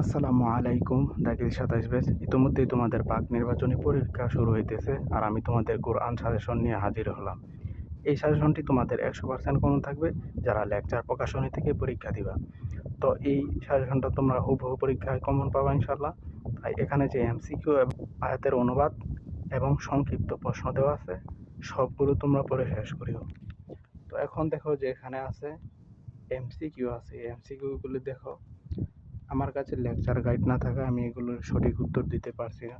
আসসালামু আলাইকুম। দাখিল ২৭ ব্যাচ। ইতোমধ্যেই তোমাদের পাক নির্বাচনী পরীক্ষা শুরু হইতেছে আর আমি তোমাদের কোরআন সাজেশন নিয়ে হাজির হলাম। এই সাজেশনটি তোমাদের ১০০% কমন থাকবে যারা লেকচার প্রকাশনী থেকে পরীক্ষা দিবা। তো এই সাজেশনটা তোমরা হুবহু পরীক্ষায় কমন পাবা ইনশাল্লাহ। তাই এখানে যে এমসিকিউ এবং আয়াতের অনুবাদ এবং সংক্ষিপ্ত প্রশ্ন দেওয়া আছে সবগুলো তোমরা পড়ে শেষ করিও। তো এখন দেখো যে এখানে আছে এমসিকিউ আছে, এই এমসিকিউগুলো দেখো। আমার কাছে লেকচার গাইড না থাকায় আমি এগুলোর সঠিক উত্তর দিতে পারছি না।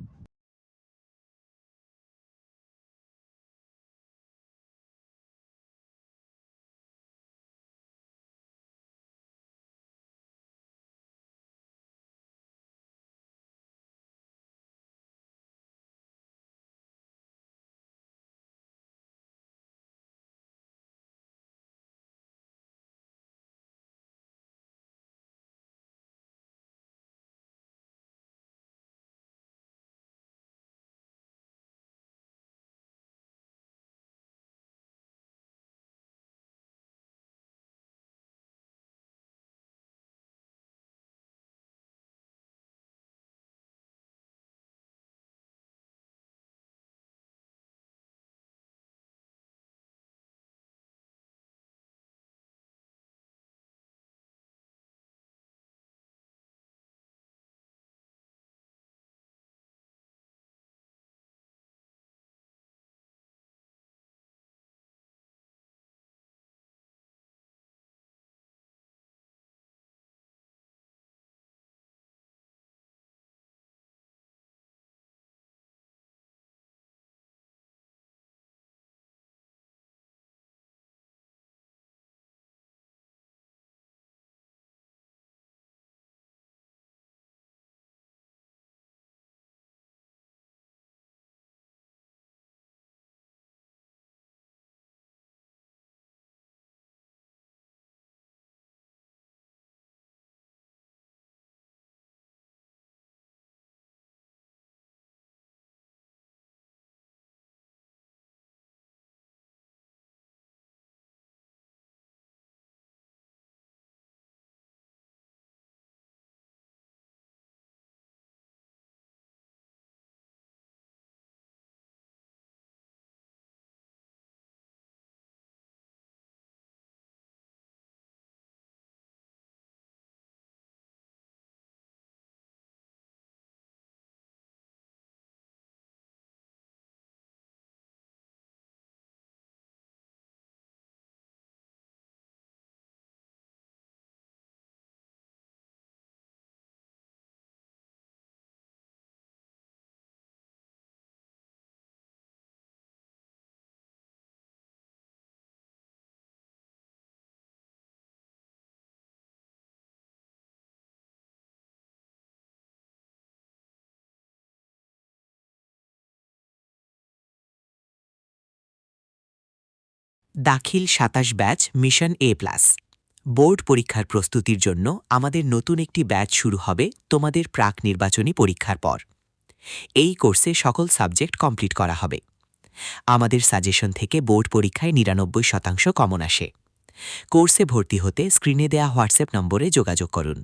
দাখিল ২৭ ব্যাচ মিশন এ প্লাস বোর্ড পরীক্ষার প্রস্তুতির জন্য আমাদের নতুন একটি ব্যাচ শুরু হবে তোমাদের প্রাক নির্বাচনী পরীক্ষার পর। এই কোর্সে সকল সাবজেক্ট কমপ্লিট করা হবে। আমাদের সাজেশন থেকে বোর্ড পরীক্ষায় ৯৯% কমন আসে। কোর্সে ভর্তি হতে স্ক্রিনে দেয়া হোয়াটসঅ্যাপ নম্বরে যোগাযোগ করুন।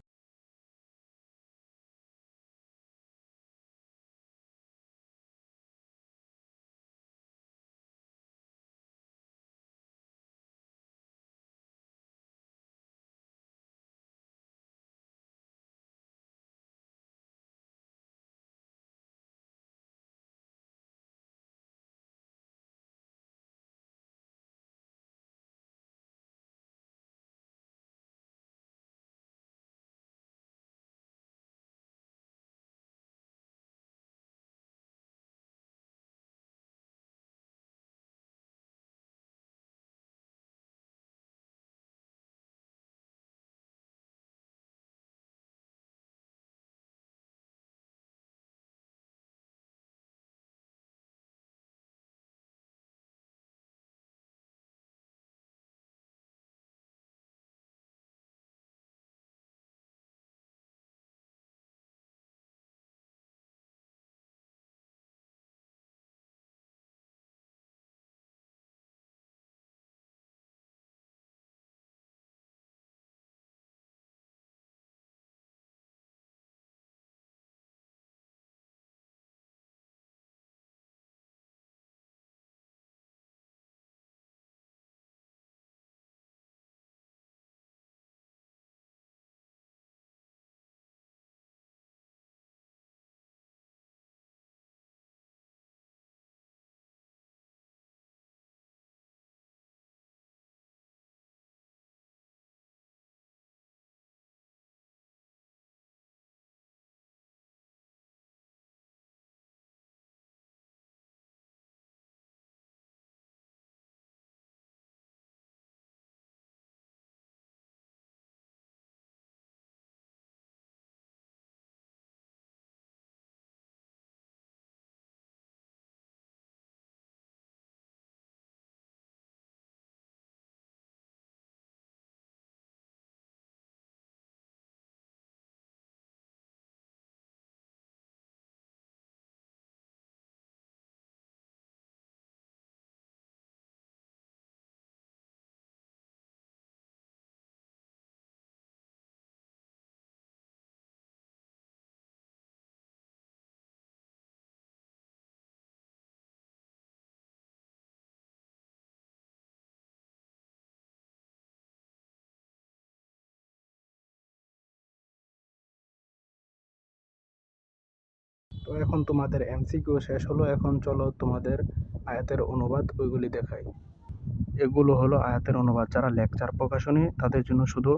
তো এখন তোমাদের এমসিকিউ শেষ হলো, এখন চলো তোমাদের আয়াতের অনুবাদ ওইগুলি দেখাই। এগুলো হলো আয়াতের অনুবাদ। যারা লেকচার প্রকাশনী তাদের জন্য শুধু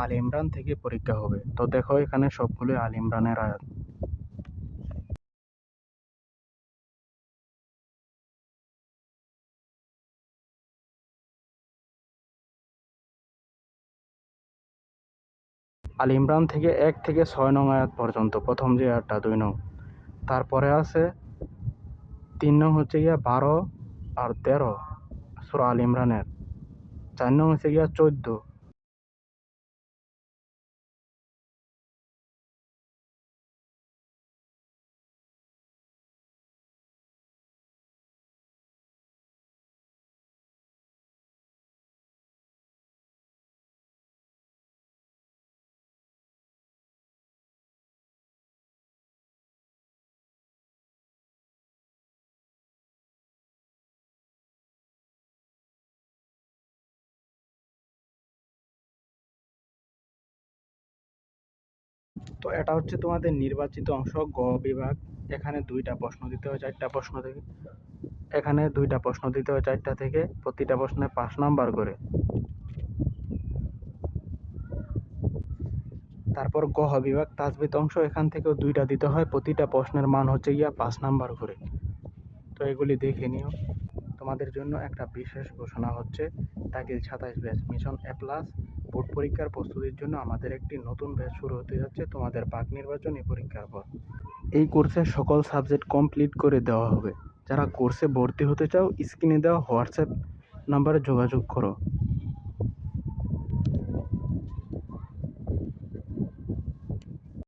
আল ইমরান থেকে পরীক্ষা হবে। তো দেখো এখানে সবগুলো আল ইমরানের আয়াত। আল ইমরান থেকে 1 থেকে 6 নং আয়াত পর্যন্ত, প্রথম যে আয়াতটা 2 নং। তারপরে আছে 3 নং হচ্ছে গিয়া 12 আর 13 সূরা আল ইমরানের। 4 নং হচ্ছে গিয়া 14। তো এটা হচ্ছে তোমাদের নির্বাচিত অংশ গ বিভাগ। এখানে 2টা প্রশ্ন দিতে হয় 4টা প্রশ্ন থেকে। এখানে 2টা প্রশ্ন দিতে হয় 4টা থেকে, প্রতিটা প্রশ্নে 5 নাম্বার করে। তারপর গ বিভাগ তাজবিদ অংশ, এখান থেকেও 2টা দিতে হয়, প্রতিটা প্রশ্নের মান হচ্ছে গিয়া 5 নাম্বার করে। তো এগুলি দেখে নিও। তোমাদের জন্য একটা বিশেষ ঘোষণা হচ্ছে, দাখিল 27 ব্যাচ মিশন এ প্লাস বোর্ড পরীক্ষার প্রস্তুতির জন্য আমাদের একটি নতুন ব্যাচ শুরু হতে যাচ্ছে তোমাদের পাক নির্বাচনী পরীক্ষার পর। এই কোর্সে সকল সাবজেক্ট কমপ্লিট করে দেওয়া হবে। যারা কোর্সে ভর্তি হতে চাও স্ক্রিনে দেওয়া হোয়াটসঅ্যাপ নাম্বারে যোগাযোগ করো।